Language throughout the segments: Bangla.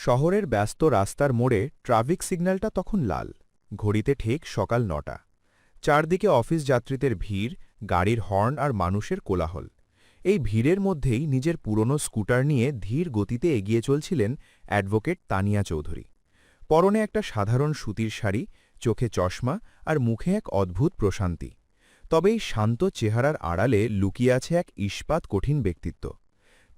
শহরের ব্যস্ত রাস্তার মোড়ে ট্রাফিক সিগন্যালটা তখন লাল। ঘড়িতে ঠিক সকাল ৯টা। চারদিকে অফিস যাত্রীদের ভিড়, গাড়ির হর্ন আর মানুষের কোলাহল। এই ভিড়ের মধ্যেই নিজের পুরনো স্কুটার নিয়ে ধীর গতিতে এগিয়ে চলছিলেন অ্যাডভোকেট তানিয়া চৌধুরী। পরনে একটা সাধারণ সুতির শাড়ি, চোখে চশমা আর মুখে এক অদ্ভুত প্রশান্তি। তবে এই শান্ত চেহারার আড়ালে লুকিয়ে আছে এক ইস্পাত কঠিন ব্যক্তিত্ব।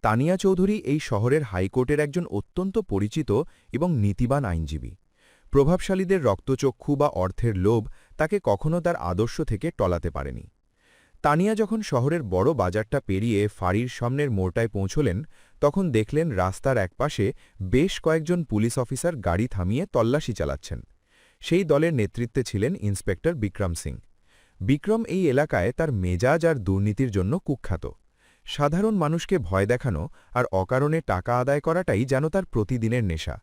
তানিয়া চৌধুরী এই শহরের হাইকোর্টের একজন অত্যন্ত পরিচিত এবং নীতিবান আইনজীবী। প্রভাবশালীদের রক্তচক্ষু বা অর্থের লোভ তাকে কখনো তার আদর্শ থেকে টলাতে পারেনি। তানিয়া যখন শহরের বড় বাজারটা পেরিয়ে ফাঁড়ির সামনের মোড়টায় পৌঁছলেন, তখন দেখলেন রাস্তার একপাশে বেশ কয়েকজন পুলিশ অফিসার গাড়ি থামিয়ে তল্লাশি চালাচ্ছেন। সেই দলের নেতৃত্বে ছিলেন ইন্সপেক্টর বিক্রম সিং। বিক্রম এই এলাকায় তার মেজাজ আর দুর্নীতির জন্য কুখ্যাত। সাধারণ মানুষকে ভয় দেখানো আর অকারণে টাকা আদায় করাটাই যেন তার প্রতিদিনের নেশা।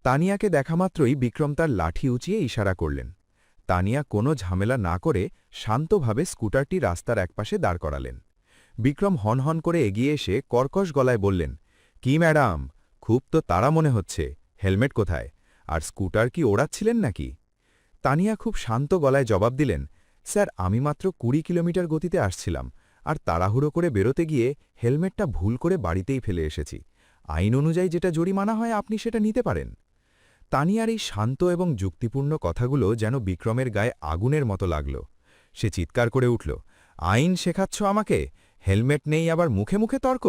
তানিয়াকে দেখামাত্রই বিক্রম তার লাঠি উঁচিয়ে ইশারা করলেন। তানিয়া কোনো ঝামেলা না করে শান্তভাবে স্কুটারটি রাস্তার একপাশে দাঁড় করালেন। বিক্রম হনহন করে এগিয়ে এসে কর্কশ গলায় বললেন, কি ম্যাডাম, খুব তো তাড়া মনে হচ্ছে, হেলমেট কোথায়? আর স্কুটার কি ওড়াচ্ছিলেন নাকি? তানিয়া খুব শান্ত গলায় জবাব দিলেন, স্যার, আমি মাত্র ২০ কিলোমিটার গতিতে আসছিলাম, আর তাড়াহুড়ো করে বেরোতে গিয়ে হেলমেটটা ভুল করে বাড়িতেই ফেলে এসেছি। আইন অনুযায়ী যেটা জরিমানা হয় আপনি সেটা নিতে পারেন। তানিয়ার এই শান্ত এবং যুক্তিপূর্ণ কথাগুলো যেন বিক্রমের গায়ে আগুনের মতো লাগল। সে চিৎকার করে উঠল, আইন শেখাচ্ছ আমাকে? হেলমেট নেই আবার মুখে মুখে তর্ক?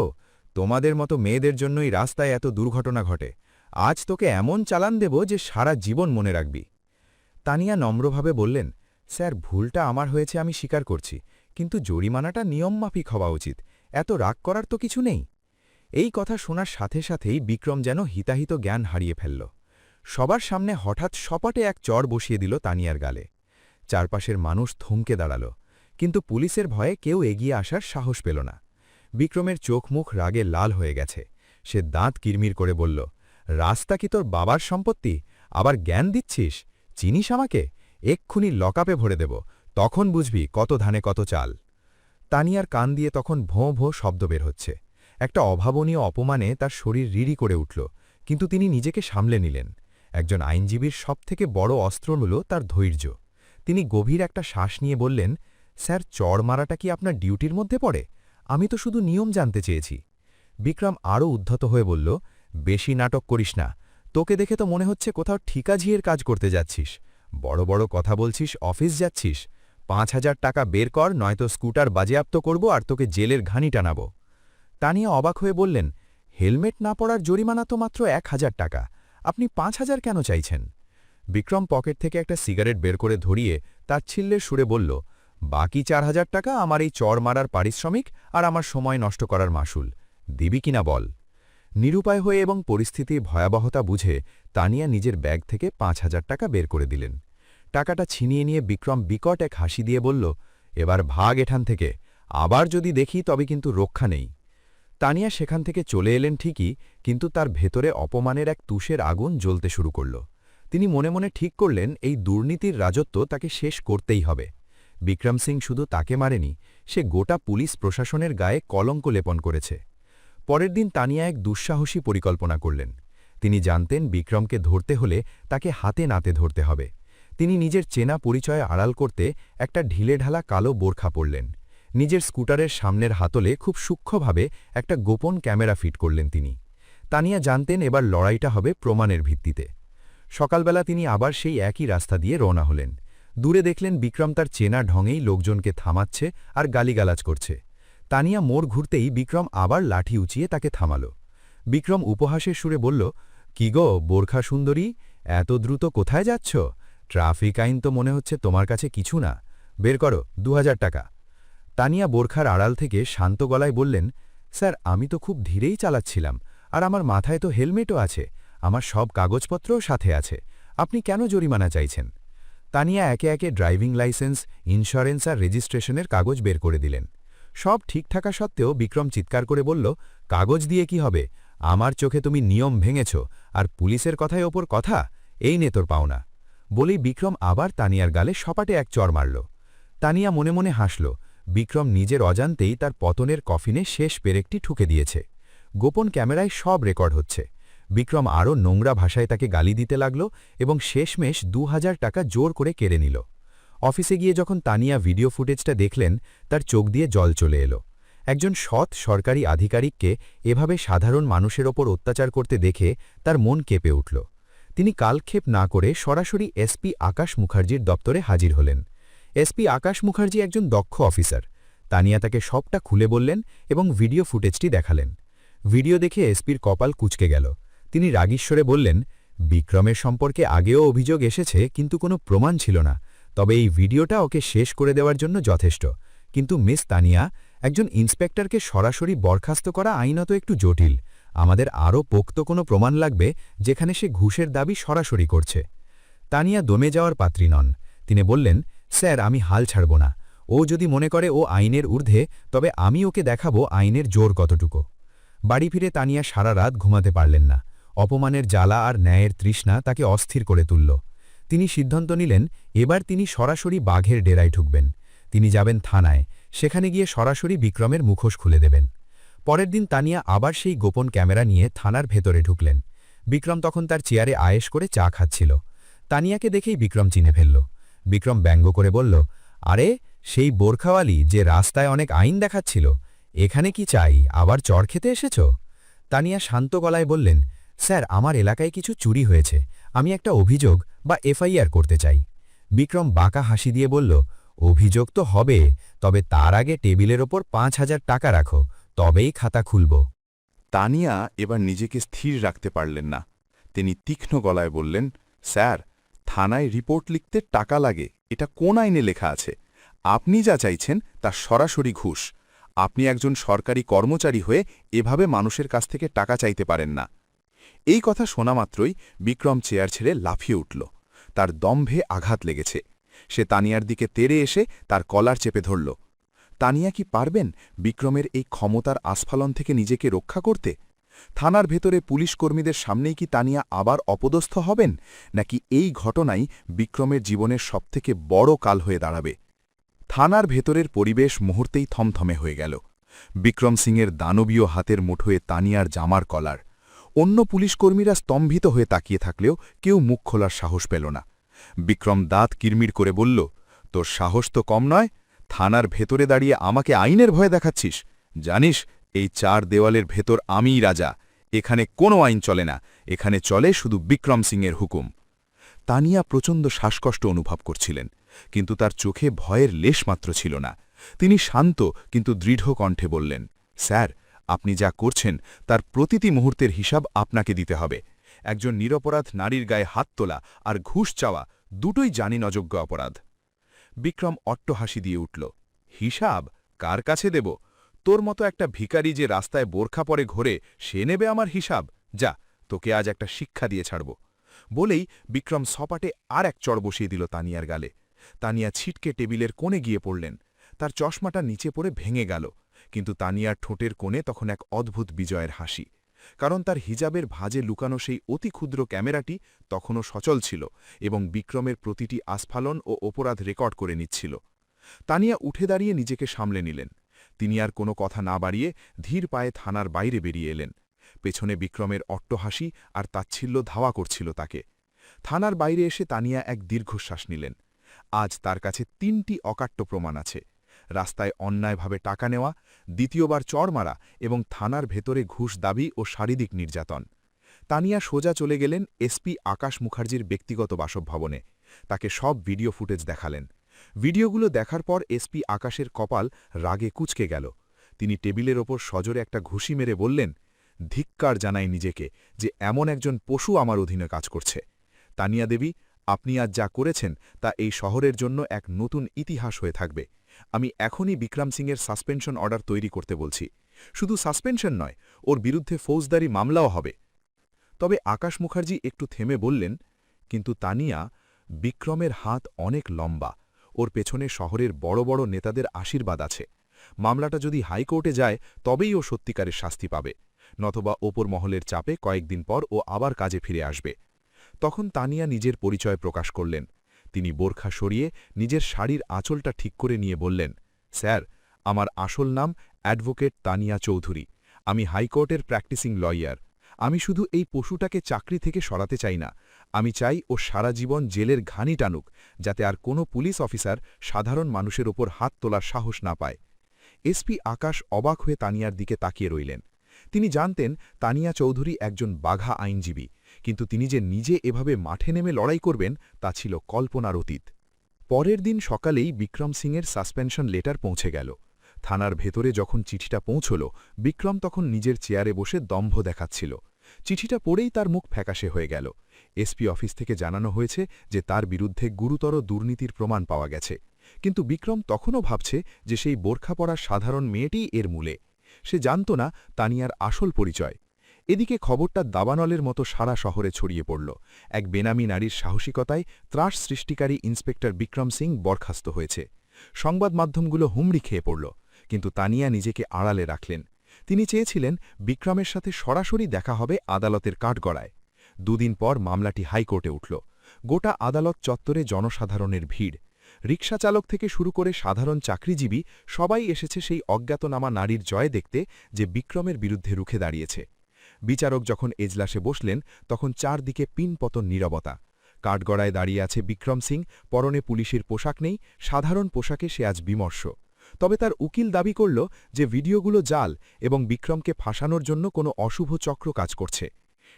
তোমাদের মতো মেয়েদের জন্যই রাস্তায় এত দুর্ঘটনা ঘটে। আজ তোকে এমন চালান দেব যে সারা জীবন মনে রাখবি। তানিয়া নম্রভাবে বললেন, স্যার, ভুলটা আমার হয়েছে, আমি স্বীকার করছি, কিন্তু জরিমানাটা নিয়মমাফিক হওয়া উচিত, এত রাগ করার তো কিছু নেই। এই কথা শোনার সাথে সাথেই বিক্রম যেন হিতাহিত জ্ঞান হারিয়ে ফেলল। সবার সামনে হঠাৎ সপাটে এক চড় বসিয়ে দিল তানিয়ার গালে। চারপাশের মানুষ থমকে দাঁড়াল, কিন্তু পুলিশের ভয়ে কেউ এগিয়ে আসার সাহস পেল না। বিক্রমের চোখ মুখ রাগে লাল হয়ে গেছে। সে দাঁত কিরমির করে বলল, রাস্তা কি তোর বাবার সম্পত্তি? আবার জ্ঞান দিচ্ছিস? চিনিস আমাকে? এক্ষুনি লকআপে ভরে দেব, তখন বুঝবি কত ধানে কত চাল। তানিয়ার কান দিয়ে তখন ভোঁ ভোঁ শব্দ বের হচ্ছে। একটা অভাবনীয় অপমানে তার শরীর রিরি করে উঠল, কিন্তু তিনি নিজেকে সামলে নিলেন। একজন আইনজীবীর সবথেকে বড় অস্ত্র হল তার ধৈর্য। তিনি গভীর একটা শ্বাস নিয়ে বললেন, স্যার, চড় মারাটা কি আপনার ডিউটির মধ্যে পড়ে? আমি তো শুধু নিয়ম জানতে চেয়েছি। বিক্রম আরও উদ্ধত হয়ে বলল, বেশি নাটক করিস না, তোকে দেখে তো মনে হচ্ছে কোথাও ঠিকাঝিয়ের কাজ করতে যাচ্ছিস। বড় বড় কথা বলছিস, অফিস যাচ্ছিস। ৫,০০০ টাকা বের কর, নয়তো স্কুটার বাজেয়াপ্ত করব আর তোকে জেলের ঘানি টানাব। তানিয়া অবাক হয়ে বললেন, হেলমেট না পরার জরিমানা তো মাত্র ১,০০০ টাকা, আপনি ৫,০০০ কেন চাইছেন? বিক্রম পকেট থেকে একটা সিগারেট বের করে ধরিয়ে তাচ্ছিল্যের সুরে বলল, বাকি ৪,০০০ টাকা আমার এই চড় মারার পারিশ্রমিক আর আমার সময় নষ্ট করার মাসুল। দিবি কিনা বল? নিরুপায় হয়ে এবং পরিস্থিতির ভয়াবহতা বুঝে তানিয়া নিজের ব্যাগ থেকে ৫,০০০ টাকা বের করে দিলেন। টাকাটা ছিনিয়ে নিয়ে বিক্রম বিকট এক হাসি দিয়ে বলল, এবার ভাগ এখান থেকে, আবার যদি দেখি তবে কিন্তু রক্ষা নেই। তানিয়া সেখান থেকে চলে এলেন ঠিকই, কিন্তু তার ভেতরে অপমানের এক তুষের আগুন জ্বলতে শুরু করল। তিনি মনে মনে ঠিক করলেন, এই দুর্নীতির রাজত্ব তাকে শেষ করতেই হবে। বিক্রম সিং শুধু তাকে মারেনি, সে গোটা পুলিশ প্রশাসনের গায়ে কলঙ্ক লেপন করেছে। পরের দিন তানিয়া এক দুঃসাহসী পরিকল্পনা করলেন। তিনি জানতেন বিক্রমকে ধরতে হলে তাকে হাতে নাতে ধরতে হবে। তিনি নিজের চেনা পরিচয় আড়াল করতে একটা ঢিলেঢালা কালো বোরখা পরলেন। নিজের স্কুটারের সামনের হাতলে খুব সূক্ষ্মভাবে একটা গোপন ক্যামেরা ফিট করলেন তিনি। তানিয়া জানতেন এবার লড়াইটা হবে প্রমাণের ভিত্তিতে। সকালবেলা তিনি আবার সেই একই রাস্তা দিয়ে রওনা হলেন। দূরে দেখলেন বিক্রম তার চেনা ঢঙেই লোকজনকে থামাচ্ছে আর গালিগালাজ করছে। তানিয়া মোড় ঘুরতেই বিক্রম আবার লাঠি উঁচিয়ে তাকে থামাল। বিক্রম উপহাসের সুরে বলল, কি গো বোরখা সুন্দরী, এত দ্রুত কোথায় যাচ্ছ? ট্রাফিক আইন তো মনে হচ্ছে তোমার কাছে কিছু না। বের করো ২,০০০ টাকা। তানিয়া বোরখার আড়াল থেকে শান্ত গলায় বললেন, স্যার, আমি তো খুব ধীরেই চালাচ্ছিলাম, আর আমার মাথায় তো হেলমেটও আছে, আমার সব কাগজপত্রও সাথে আছে, আপনি কেন জরিমানা চাইছেন? তানিয়া একে একে ড্রাইভিং লাইসেন্স, ইন্স্যুরেন্স আর রেজিস্ট্রেশনের কাগজ বের করে দিলেন। সব ঠিক থাকা সত্ত্বেও বিক্রম চিৎকার করে বলল, কাগজ দিয়ে কি হবে? আমার চোখে তুমি নিয়ম ভেঙেছ, আর পুলিশের কথায় ওপর কথা, এই নে তোর পাওনা। বলেই বিক্রম আবার তানিয়ার গালে সপাটে এক চড় মারল। তানিয়া মনে মনে হাসল, বিক্রম নিজের অজান্তেই তার পতনের কফিনে শেষ পেরেকটি ঠুকে দিয়েছে। গোপন ক্যামেরায় সব রেকর্ড হচ্ছে। বিক্রম আরও নোংরা ভাষায় তাকে গালি দিতে লাগল এবং শেষমেশ ২,০০০ টাকা জোর করে কেড়ে নিল। অফিসে গিয়ে যখন তানিয়া ভিডিও ফুটেজটা দেখলেন, তার চোখ দিয়ে জল চলে এলো। একজন সৎ সরকারি আধিকারিককে এভাবে সাধারণ মানুষের ওপর অত্যাচার করতে দেখে তার মন কেঁপে উঠল। তিনি কালক্ষেপ না করে সরাসরি এসপি আকাশ মুখার্জির দপ্তরে হাজির হলেন। এসপি আকাশ মুখার্জি একজন দক্ষ অফিসার। তানিয়া তাকে সবটা খুলে বললেন এবং ভিডিও ফুটেজটি দেখালেন। ভিডিও দেখে এসপির কপাল কুঁচকে গেল। তিনি রাগীশ্বরে বললেন, বিক্রমের সম্পর্কে আগেও অভিযোগ এসেছে, কিন্তু কোনো প্রমাণ ছিল না। তবে এই ভিডিওটা ওকে শেষ করে দেওয়ার জন্য যথেষ্ট। কিন্তু মিস তানিয়া, একজন ইন্সপেক্টরকে সরাসরি বরখাস্ত করা আইনত একটু জটিল। আমাদের আরও পোক্ত কোনো প্রমাণ লাগবে যেখানে সে ঘুষের দাবি সরাসরি করছে। তানিয়া দমে যাওয়ার পাত্রী নন। তিনি বললেন, স্যার, আমি হাল ছাড়ব না। ও যদি মনে করে ও আইনের ঊর্ধ্বে, তবে আমি ওকে দেখাবো আইনের জোর কতটুকু। বাড়ি ফিরে তানিয়া সারা রাত ঘুমাতে পারলেন না। অপমানের জ্বালা আর ন্যায়ের তৃষ্ণা তাকে অস্থির করে তুলল। তিনি সিদ্ধান্ত নিলেন, এবার তিনি সরাসরি বাঘের ডেরায় ঢুকবেন। তিনি যাবেন থানায়, সেখানে গিয়ে সরাসরি বিক্রমের মুখোশ খুলে দেবেন। পরের দিন তানিয়া আবার সেই গোপন ক্যামেরা নিয়ে থানার ভেতরে ঢুকলেন। বিক্রম তখন তার চেয়ারে আয়েশ করে চা খাচ্ছিল। তানিয়াকে দেখেই বিক্রম চিনে ফেলল। বিক্রম ব্যঙ্গ করে বলল, আরে, সেই বোরখাওয়ালি যে রাস্তায় অনেক আইন দেখাচ্ছিল, এখানে কি চাই, আবার চড় খেতে এসেছ? তানিয়া শান্ত গলায় বললেন, স্যার, আমার এলাকায় কিছু চুরি হয়েছে, আমি একটা অভিযোগ বা এফআইআর করতে চাই। বিক্রম বাঁকা হাসি দিয়ে বলল, অভিযোগ তো হবে, তবে তার আগে টেবিলের ওপর ৫,০০০ টাকা রাখো, তবেই খাতা খুলব। তানিয়া এবার নিজেকে স্থির রাখতে পারলেন না। তিনি তীক্ষ্ণ গলায় বললেন, স্যার, থানায় রিপোর্ট লিখতে টাকা লাগে, এটা কোন আইনে লেখা আছে? আপনি যা চাইছেন তা সরাসরি ঘুষ। আপনি একজন সরকারি কর্মচারী হয়ে এভাবে মানুষের কাছ থেকে টাকা চাইতে পারেন না। এই কথা শোনা মাত্রই বিক্রম চেয়ার ছেড়ে লাফিয়ে উঠল। তার দম্ভে আঘাত লেগেছে। সে তানিয়ার দিকে তেড়ে এসে তার কলার চেপে ধরল। তানিয়া কি পারবেন বিক্রমের এই ক্ষমতার আস্ফালন থেকে নিজেকে রক্ষা করতে? থানার ভেতরে পুলিশ কর্মীদের সামনেই কি তানিয়া আবার অপদস্থ হবেন, নাকি এই ঘটনাই বিক্রমের জীবনের সবথেকে বড় কাল হয়ে দাঁড়াবে? থানার ভেতরের পরিবেশ মুহূর্তেই থমথমে হয়ে গেল। বিক্রম সিংয়ের দানবীয় হাতের মুঠোয় তানিয়ার জামার কলার। অন্য পুলিশকর্মীরা স্তম্ভিত হয়ে তাকিয়ে থাকলেও কেউ মুখ খোলার সাহস পেল না। বিক্রম দাঁত কিরমির করে বলল, তোর সাহস তো কম নয়, থানার ভেতরে দাঁড়িয়ে আমাকে আইনের ভয় দেখাচ্ছিস? জানিস, এই ৪ দেওয়ালের ভেতর আমিই রাজা। এখানে কোনো আইন চলে না, এখানে চলে শুধু বিক্রম সিংয়ের হুকুম। তানিয়া প্রচণ্ড শ্বাসকষ্ট অনুভব করছিলেন, কিন্তু তার চোখে ভয়ের লেশমাত্র ছিল না। তিনি শান্ত কিন্তু দৃঢ় কণ্ঠে বললেন, স্যার, আপনি যা করছেন তার প্রতিটি মুহূর্তের হিসাব আপনাকে দিতে হবে। একজন নিরপরাধ নারীর গায়ে হাত তোলা আর ঘুষ চাওয়া দুটোই জামিনযোগ্য অপরাধ। বিক্রম অট্টহাসি দিয়ে উঠল, হিসাব কার কাছে দেব? তোর মতো একটা ভিখারি যে রাস্তায় বোরখা পরে ঘোরে, সে নেবে আমার হিসাব? যা, তোকে আজ একটা শিক্ষা দিয়ে ছাড়ব। বলেই বিক্রম সপাটে আর এক চড় বসিয়ে দিল তানিয়ার গালে। তানিয়া ছিটকে টেবিলের কোণে গিয়ে পড়লেন। তার চশমাটা নিচে পড়ে ভেঙে গেল, কিন্তু তানিয়ার ঠোঁটের কোণে তখন এক অদ্ভুত বিজয়ের হাসি। কারণ তার হিজাবের ভাঁজে লুকানো সেই অতি ক্ষুদ্র ক্যামেরাটি তখনও সচল ছিল এবং বিক্রমের প্রতিটি আস্ফালন ও অপরাধ রেকর্ড করে নিচ্ছিল। তানিয়া উঠে দাঁড়িয়ে নিজেকে সামলে নিলেন। তিনি আর কোনো কথা না বাড়িয়ে ধীর পায়ে থানার বাইরে বেরিয়ে এলেন। পেছনে বিক্রমের অট্টহাসি আর তাচ্ছিল্য ধাওয়া করছিল তাকে। থানার বাইরে এসে তানিয়া এক দীর্ঘশ্বাস নিলেন। আজ তার কাছে ৩টি অকাট্য প্রমাণ আছে: রাস্তায় অন্যায়ভাবে টাকা নেওয়া, দ্বিতীয়বার চড় মারা এবং থানার ভেতরে ঘুষ দাবি ও শারীরিক নির্যাতন। তানিয়া সোজা চলে গেলেন এসপি আকাশ মুখার্জির ব্যক্তিগত বাসভবনে। তাকে সব ভিডিও ফুটেজ দেখালেন। ভিডিওগুলো দেখার পর এসপি আকাশের কপাল রাগে কুঁচকে গেল। তিনি টেবিলের ওপর সজোরে একটা ঘুষি মেরে বললেন, ধিক্কার জানাই নিজেকে যে এমন একজন পশু আমার অধীনে কাজ করছে। তানিয়া দেবী, আপনি আজ যা করেছেন তা এই শহরের জন্য এক নতুন ইতিহাস হয়ে থাকবে। আমি এখনই বিক্রম সিংয়ের সাসপেনশন অর্ডার তৈরি করতে বলছি। শুধু সাসপেনশন নয়, ওর বিরুদ্ধে ফৌজদারি মামলাও হবে। তবে আকাশ মুখার্জি একটু থেমে বললেন, কিন্তু তানিয়া, বিক্রমের হাত অনেক লম্বা, ওর পেছনে শহরের বড় বড় নেতাদের আশীর্বাদ আছে। মামলাটা যদি হাইকোর্টে যায় তবেই ও সত্যিকারের শাস্তি পাবে, নতবা ওপর মহলের চাপে কয়েকদিন পর ও আবার কাজে ফিরে আসবে। তখন তানিয়া নিজের পরিচয় প্রকাশ করলেন। তিনি বোরখা সরিয়ে নিজের শাড়ির আঁচলটা ঠিক করে নিয়ে বললেন, স্যার, আমার আসল নাম অ্যাডভোকেট তানিয়া চৌধুরী। আমি হাইকোর্টের প্র্যাকটিসিং লয়ার। আমি শুধু এই পশুটাকে চাকরি থেকে সরাতে চাই না, আমি চাই ও সারা জীবন জেলের ঘানি টানুক, যাতে আর কোনো পুলিশ অফিসার সাধারণ মানুষের ওপর হাত তোলার সাহস না পায়। এসপি আকাশ অবাক হয়ে তানিয়ার দিকে তাকিয়ে রইলেন। তিনি জানতেন তানিয়া চৌধুরী একজন বাঘা আইনজীবী, কিন্তু তিনি যে নিজে এভাবে মাঠে নেমে লড়াই করবেন তা ছিল কল্পনার অতীত। পরের দিন সকালেই বিক্রম সিংয়ের সাসপেনশন লেটার পৌঁছে গেল। থানার ভেতরে যখন চিঠিটা পৌঁছল, বিক্রম তখন নিজের চেয়ারে বসে দম্ভ দেখাচ্ছিল। চিঠিটা পড়েই তার মুখ ফ্যাকাশে হয়ে গেল। এসপি অফিস থেকে জানানো হয়েছে যে তার বিরুদ্ধে গুরুতর দুর্নীতির প্রমাণ পাওয়া গেছে, কিন্তু বিক্রম তখনও ভাবছে যে সেই বোরখা পরা সাধারণ মেয়েটিই এর মূলে। সে জানত না তানিয়ার আসল পরিচয়। এদিকে খবরটা দাবানলের মতো সারা শহরে ছড়িয়ে পড়ল। এক বেনামি নারীর সাহসিকতায় ত্রাস সৃষ্টিকারী ইন্সপেক্টর বিক্রম সিং বরখাস্ত হয়েছে। সংবাদ মাধ্যমগুলো হুমড়ি খেয়ে পড়ল, কিন্তু তানিয়া নিজেকে আড়ালে রাখলেন। তিনি চেয়েছিলেন বিক্রমের সাথে সরাসরি দেখা হবে আদালতের কাঠগড়ায়। দুদিন পর মামলাটি হাইকোর্টে উঠল। গোটা আদালত চত্বরে জনসাধারণের ভিড়। রিকশা চালক থেকে শুরু করে সাধারণ চাকরিজীবী সবাই এসেছে সেই অজ্ঞাতনামা নারীর জয় দেখতে, যে বিক্রমের বিরুদ্ধে রুখে দাঁড়িয়েছে। বিচারক যখন এজলাসে বসলেন, তখন চারদিকে পিনপতন নীরবতা। কাঠগড়ায় দাঁড়িয়ে আছে বিক্রম সিং, পরনে পুলিশের পোশাক নেই, সাধারণ পোশাকে সে আজ বিমর্ষ। তবে তার উকিল দাবি করল যে ভিডিওগুলো জাল এবং বিক্রমকে ফাঁসানোর জন্য কোনো অশুভ চক্র কাজ করছে।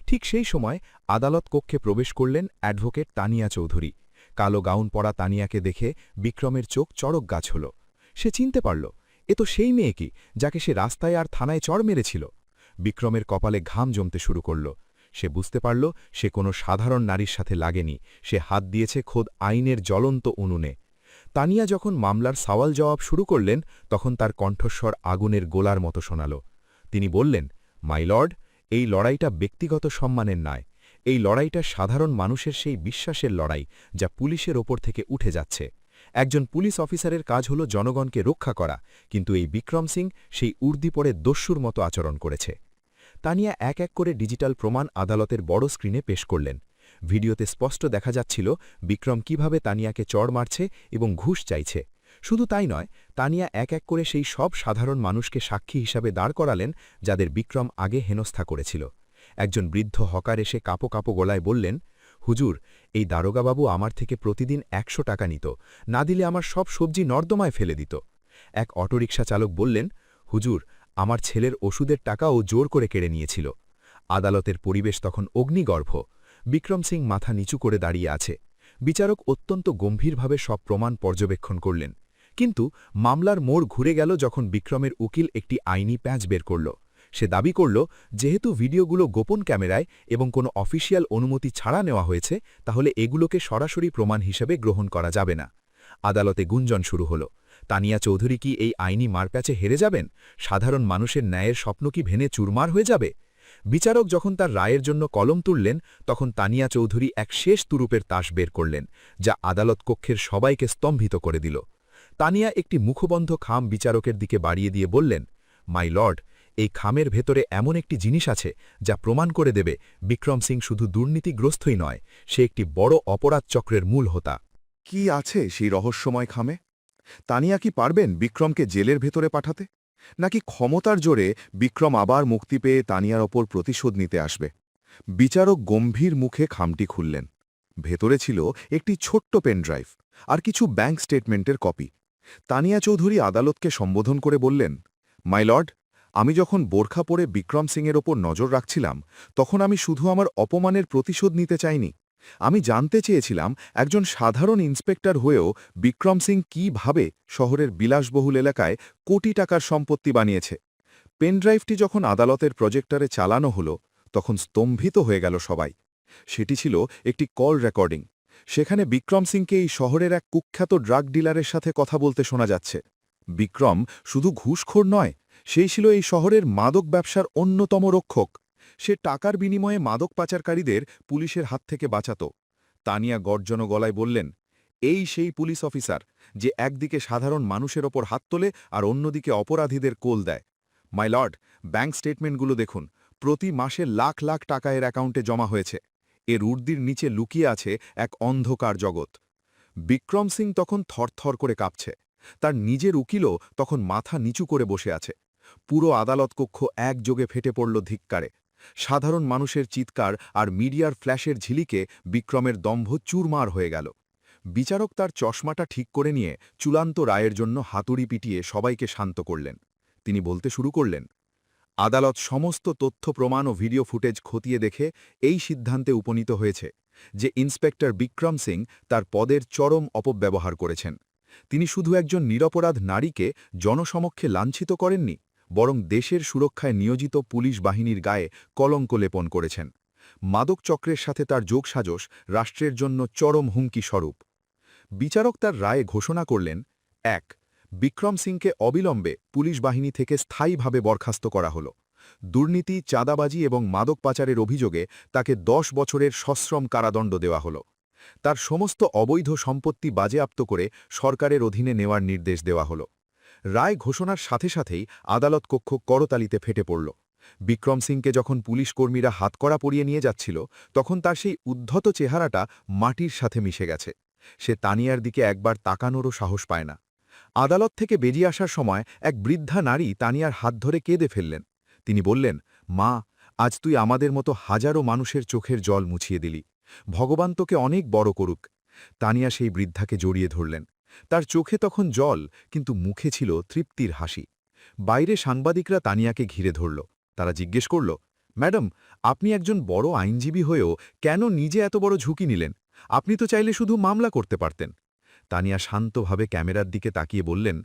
ঠিক সেই সময় আদালত কক্ষে প্রবেশ করলেন অ্যাডভোকেট তানিয়া চৌধুরী। কালো গাউন পরা তানিয়াকে দেখে বিক্রমের চোখ চড়ক গাছ হল। সে চিনতে পারল, এ তো সেই মেয়ে কি যাকে সে রাস্তায় আর থানায় চড় মেরেছিল। বিক্রমের কপালে ঘাম জমতে শুরু করল। সে বুঝতে পারল সে কোনো সাধারণ নারীর সাথে লাগেনি, সে হাত দিয়েছে খোদ আইনের জ্বলন্ত উনুনে। তানিয়া যখন মামলার সওয়াল জবাব শুরু করলেন, তখন তার কণ্ঠস্বর আগুনের গোলার মতো শোনাল। তিনি বললেন, মাই লর্ড, এই লড়াইটা ব্যক্তিগত সম্মানের নয়, এই লড়াইটা সাধারণ মানুষের সেই বিশ্বাসের লড়াই যা পুলিশের ওপর থেকে উঠে যাচ্ছে। একজন পুলিশ অফিসারের কাজ হল জনগণকে রক্ষা করা, কিন্তু এই বিক্রম সিং সেই উর্দি পরে দস্যুর মতো আচরণ করেছে। তানিয়া এক এক করে ডিজিটাল প্রমাণ আদালতের বড় স্ক্রিনে পেশ করলেন। ভিডিওতে স্পষ্ট দেখা যাচ্ছিল বিক্রম কিভাবে তানিয়াকে চড় মারছে এবং ঘুষ চাইছে। শুধু তাই নয়, তানিয়া এক এক করে সেই সব সাধারণ মানুষকে সাক্ষী হিসাবে দাঁড় করালেন যাদের বিক্রম আগে হেনস্থা করেছিল। একজন বৃদ্ধ হকার এসে কাঁপো কাঁপো গলায় বললেন, হুজুর, এই দারোগাবাবু আমার থেকে প্রতিদিন ১০০ টাকা নিত, না দিলে আমার সব সবজি নর্দমায় ফেলে দিত। এক অটোরিকশা চালক বললেন, হুজুর, আমার ছেলের ওষুধের টাকাও জোর করে কেড়ে নিয়েছিল। আদালতের পরিবেশ তখন অগ্নিগর্ভ। বিক্রম সিং মাথা নিচু করে দাঁড়িয়ে আছে। বিচারক অত্যন্ত গম্ভীরভাবে সব প্রমাণ পর্যবেক্ষণ করলেন। কিন্তু মামলার মোড় ঘুরে গেল যখন বিক্রমের উকিল একটি আইনি প্যাঁচ বের করল। সে দাবি করল, যেহেতু ভিডিওগুলো গোপন ক্যামেরায় এবং কোনো অফিসিয়াল অনুমতি ছাড়া নেওয়া হয়েছে, তাহলে এগুলোকে সরাসরি প্রমাণ হিসেবে গ্রহণ করা যাবে না। আদালতে গুঞ্জন শুরু হল। তানিয়া চৌধুরী কি এই আইনি মারপ্যাচে হেরে যাবেন? সাধারণ মানুষের ন্যায়ের স্বপ্ন কি ভেঙে চুরমার হয়ে যাবে? বিচারক যখন তার রায়ের জন্য কলম তুললেন, তখন তানিয়া চৌধুরী এক শেষ তুরুপের তাস বের করলেন, যা আদালত কক্ষের সবাইকে স্তম্ভিত করে দিল। তানিয়া একটি মুখবন্ধ খাম বিচারকের দিকে বাড়িয়ে দিয়ে বললেন, মাই লর্ড, এই খামের ভেতরে এমন একটি জিনিস আছে যা প্রমাণ করে দেবে বিক্রম সিং শুধু দুর্নীতিগ্রস্তই নয়, সে একটি বড় অপরাধ চক্রের মূল হোতা। কি আছে সেই রহস্যময় খামে? তানিয়া কি পারবেন বিক্রমকে জেলের ভেতরে পাঠাতে, নাকি ক্ষমতার জোরে বিক্রম আবার মুক্তি পেয়ে তানিয়ার ওপর প্রতিশোধ নিতে আসবে? বিচারক গম্ভীর মুখে খামটি খুললেন। ভেতরে ছিল একটি ছোট্ট পেনড্রাইভ আর কিছু ব্যাংক স্টেটমেন্টের কপি। তানিয়া চৌধুরী আদালতকে সম্বোধন করে বললেন, মাই লর্ড, আমি যখন বোরখা পরে বিক্রম সিংয়ের ওপর নজর রাখছিলাম, তখন আমি শুধু আমার অপমানের প্রতিশোধ নিতে চাইনি। আমি জানতে চেয়েছিলাম একজন সাধারণ ইন্সপেক্টর হয়েও বিক্রম সিং কীভাবে শহরের বিলাসবহুল এলাকায় কোটি টাকার সম্পত্তি বানিয়েছে। পেনড্রাইভটি যখন আদালতের প্রজেক্টরে চালানো হলো, তখন স্তম্ভিত হয়ে গেল সবাই। সেটি ছিল একটি কল রেকর্ডিং। সেখানে বিক্রম সিংকে এই শহরের এক কুখ্যাত ড্রাগ ডিলারের সাথে কথা বলতে শোনা যাচ্ছে। বিক্রম শুধু ঘুষখোর নয়, সেই ছিল এই শহরের মাদক ব্যবসার অন্যতম রক্ষক। সে টাকার বিনিময়ে মাদক পাচারকারীদের পুলিশের হাত থেকে বাঁচাত। তানিয়া গর্জন গলায় বললেন, এই সেই পুলিশ অফিসার যে একদিকে সাধারণ মানুষের ওপর হাত তোলে আর অন্যদিকে অপরাধীদের কোল দেয়। মাই লর্ড, ব্যাংক স্টেটমেন্টগুলো দেখুন, প্রতি মাসে লাখ লাখ টাকা এর অ্যাকাউন্টে জমা হয়েছে। এর উর্দির নিচে লুকিয়ে আছে এক অন্ধকার জগৎ। বিক্রম সিং তখন থরথর করে কাঁপছে। তার নিজের উকিলও তখন মাথা নিচু করে বসে আছে। পুরো আদালত কক্ষ একযোগে ফেটে পড়ল ধিক্কারে। সাধারণ মানুষের চিৎকার আর মিডিয়ার ফ্ল্যাশের ঝিলিকে বিক্রমের দম্ভ চুরমার হয়ে গেল। বিচারক তার চশমাটা ঠিক করে নিয়ে চূড়ান্ত রায়ের জন্য হাতুড়ি পিটিয়ে সবাইকে শান্ত করলেন। তিনি বলতে শুরু করলেন, আদালত সমস্ত তথ্য প্রমাণ ও ভিডিও ফুটেজ খতিয়ে দেখে এই সিদ্ধান্তে উপনীত হয়েছে যে ইন্সপেক্টর বিক্রম সিং তার পদের চরম অপব্যবহার করেছেন। তিনি শুধু একজন নিরপরাধ নারীকে জনসমক্ষে লাঞ্ছিত করেননি, বরং দেশের সুরক্ষায় নিয়োজিত পুলিশ বাহিনীর গায়ে কলঙ্ক লেপন করেছেন। মাদক চক্রের সাথে তার যোগসাজশ রাষ্ট্রের জন্য চরম হুমকি স্বরূপ। বিচারক তার রায়ে ঘোষণা করলেন, ১. বিক্রম সিংকে অবিলম্বে পুলিশ বাহিনী থেকে স্থায়ীভাবে বরখাস্ত করা হল। দুর্নীতি, চাঁদাবাজি এবং মাদক পাচারের অভিযোগে তাকে ১০ বছরের সশ্রম কারাদণ্ড দেওয়া হল। তার সমস্ত অবৈধ সম্পত্তি বাজেয়াপ্ত করে সরকারের অধীনে নেওয়ার নির্দেশ দেওয়া হল। রায় ঘোষণার সাথে সাথেই আদালত কক্ষ করতালিতে ফেটে পড়ল। বিক্রম সিংকে যখন পুলিশ কর্মীরা হাতকড়া পরিয়ে নিয়ে যাচ্ছিল, তখন তার সেই উদ্ধত চেহারাটা মাটির সাথে মিশে গেছে। সে তানিয়ার দিকে একবার তাকানোরও সাহস পায় না। আদালত থেকে বেরিয়ে আসার সময় এক বৃদ্ধা নারী তানিয়ার হাত ধরে কেঁদে ফেললেন। তিনি বললেন, মা, আজ তুই আমাদের মতো হাজারো মানুষের চোখের জল মুছিয়ে দিলি। ভগবান তোকে অনেক বড় করুক। তানিয়া সেই বৃদ্ধাকে জড়িয়ে ধরলেন। তার চোখে তখন জল, কিন্তু মুখে ছিল তৃপ্তির হাসি। বাইরে সাংবাদিকরা তানিয়াকে ঘিরে ধরল। তারা জিজ্ঞেস করল, ম্যাডাম, আপনি একজন বড় আইনজীবী হয়েও কেন নিজে এত বড় ঝুঁকি নিলেন? আপনি তো চাইলে শুধু মামলা করতে পারতেন। তানিয়া শান্তভাবে ক্যামেরার দিকে তাকিয়ে বললেন,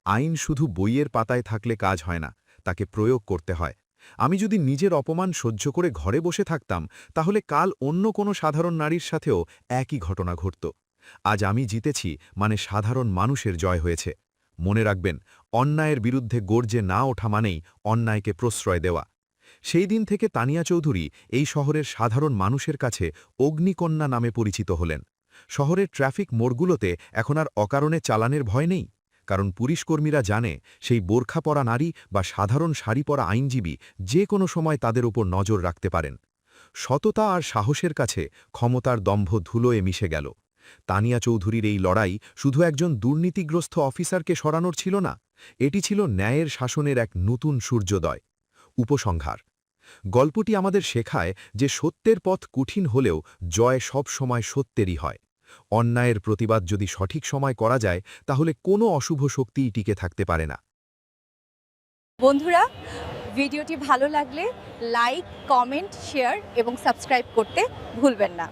আইন শুধু বইয়ের পাতায় থাকলে কাজ হয় না, তাকে প্রয়োগ করতে হয়। আমি যদি নিজের অপমান সহ্য করে ঘরে বসে থাকতাম, তাহলে কাল অন্য কোনো সাধারণ নারীর সাথেও একই ঘটনা ঘটত। আজ আমি জিতেছি, মানে সাধারণ মানুষের জয় হয়েছে। মনে রাখবেন, অন্যায়ের বিরুদ্ধে গর্জে না ওঠা মানেই অন্যায়কে প্রশ্রয় দেওয়া। সেই দিন থেকে তানিয়া চৌধুরী এই শহরের সাধারণ মানুষের কাছে অগ্নিকন্যা নামে পরিচিত হলেন। শহরের ট্রাফিক মোড়গুলোতে এখন আর অকারণে চালানের ভয় নেই, কারণ পুলিশকর্মীরা জানে সেই বোরখা পরা নারী বা সাধারণ শাড়ি পরা আইনজীবী যে কোনো সময় তাদের উপর নজর রাখতে পারেন। সততা আর সাহসের কাছে ক্ষমতার দম্ভ ধুলোয় মিশে গেল। তানিয়া চৌধুরীর এই লড়াই শুধু একজন দুর্নীতিগ্রস্ত অফিসারকে সরানোর ছিল না, এটি ছিল ন্যায়ের শাসনের এক নতুন সূর্যোদয়। উপসংহার: গল্পটি আমাদের শেখায় যে সত্যের পথ কঠিন হলেও জয় সব সময় সত্যেরই হয়। অন্যায়ের প্রতিবাদ যদি সঠিক সময় করা যায়, তাহলে কোনো অশুভ শক্তিই টিকে থাকতে পারে না। বন্ধুরা, ভিডিওটি ভালো লাগলে লাইক, কমেন্ট, শেয়ার এবং সাবস্ক্রাইব করতে ভুলবেন না।